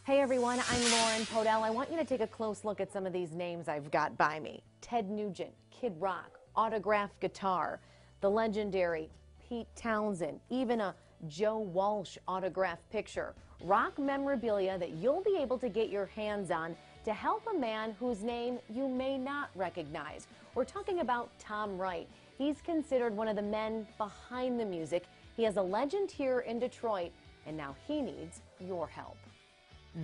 Hey everyone, I'm Lauren Podell. I want you to take a close look at some of these names I've got by me. Ted Nugent, Kid Rock, autographed guitar, the legendary Pete Townsend, even a Joe Walsh autographed picture. Rock memorabilia that you'll be able to get your hands on to help a man whose name you may not recognize. We're talking about Tom Wright. He's considered one of the men behind the music. He has a legend here in Detroit, and now he needs your help.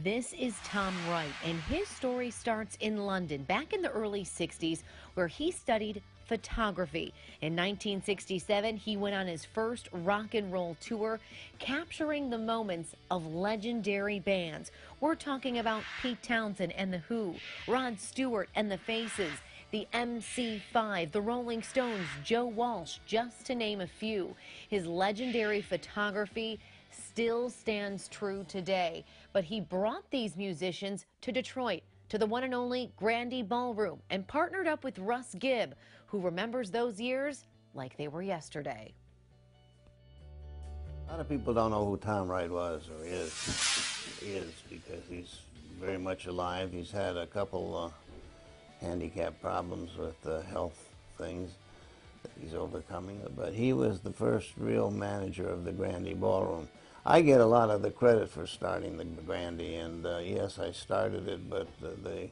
This is Tom Wright, and his story starts in London back in the early 60s, where he studied photography. In 1967, he went on his first rock and roll tour, capturing the moments of legendary bands. We're talking about Pete Townsend and The Who, Rod Stewart and The Faces, the MC5, the Rolling Stones, Joe Walsh, just to name a few. His legendary photography still stands true today, but he brought these musicians to Detroit, to the one and only Grandy Ballroom, and partnered up with Russ Gibb, who remembers those years like they were yesterday. A lot of people don't know who Tom Wright was or is because he's very much alive. He's had a couple handicap problems with health things that he's overcoming, but he was the first real manager of the Grandy Ballroom. I get a lot of the credit for starting the Grandy, and yes, I started it, but the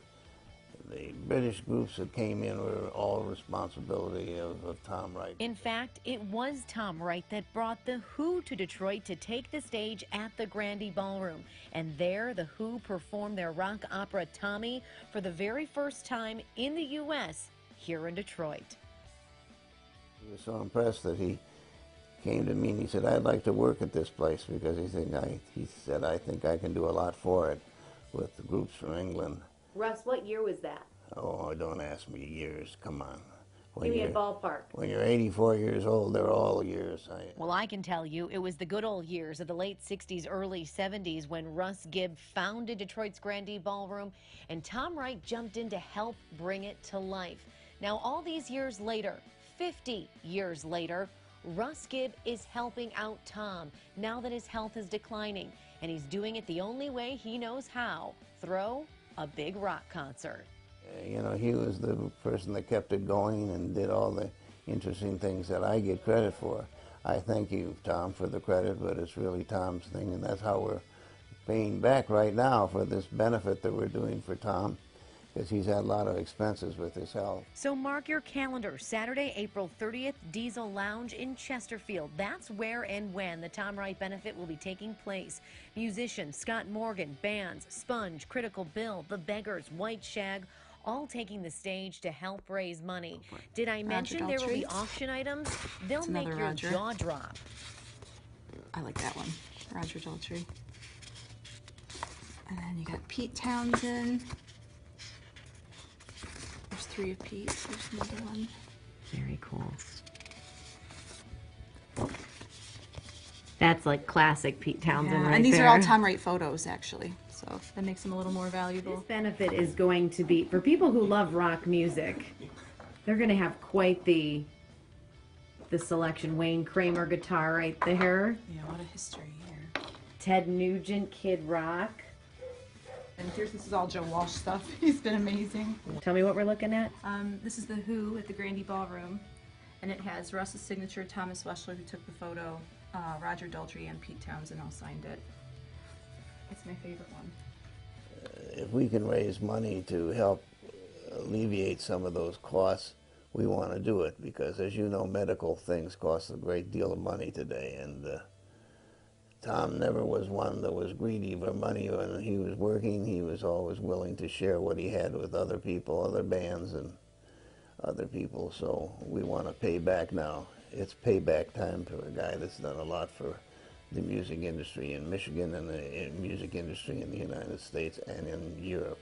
British groups that came in were all responsibility of Tom Wright. In fact, it was Tom Wright that brought The Who to Detroit to take the stage at the Grandy Ballroom. And there, The Who performed their rock opera Tommy for the very first time in the U.S. here in Detroit. He was so impressed that he came to me and he said, "I'd like to work at this place," because he said, "I think I can do a lot for it with the groups from England." Russ, what year was that? Oh, don't ask me years. Come on. Give me a ballpark. When you're 84 years old, they're all years. Well, I can tell you, it was the good old years of the late 60s, early 70s when Russ Gibb founded Detroit's Grandy Ballroom, and Tom Wright jumped in to help bring it to life. Now, all these years later, 50 years later, Russ Gibb is helping out Tom now that his health is declining, and he's doing it the only way he knows how: throw a big rock concert. You know, he was the person that kept it going and did all the interesting things that I get credit for. I thank you, Tom, for the credit, but it's really Tom's thing, and that's how we're paying back right now for this benefit that we're doing for Tom, because he's had a lot of expenses with his health. So mark your calendar, Saturday, April 30th, Diesel Lounge in Chesterfield. That's where and when the Tom Wright benefit will be taking place. Musicians Scott Morgan, bands Sponge, Critical Bill, The Beggars, White Shag, all taking the stage to help raise money. Did I mention there will be auction items? They'll make your jaw drop. I like that one, Roger Daltrey. And then you got Pete Townsend. There's 3 of Pete. There's another one. Very cool. That's like classic Pete Townsend, right? And these there. are all Tom Wright photos, actually. So that makes them a little more valuable. This benefit is going to be, for people who love rock music, they're going to have quite the selection. Wayne Kramer guitar right there. Yeah, what a history here. Ted Nugent, Kid Rock. And here's, this is all Joe Walsh stuff. He's been amazing. Tell me what we're looking at. This is The Who at the Grandy Ballroom. And it has Russ's signature, Thomas Weschler, who took the photo, Roger Daltrey, and Pete Townsend all signed it. It's my favorite one. If we can raise money to help alleviate some of those costs, we want to do it, because, as you know, medical things cost a great deal of money today, and Tom never was one that was greedy for money. When he was working, he was always willing to share what he had with other people, other bands and other people, so we want to pay back now. It's payback time for a guy that's done a lot for the music industry in Michigan and the music industry in the United States and in Europe.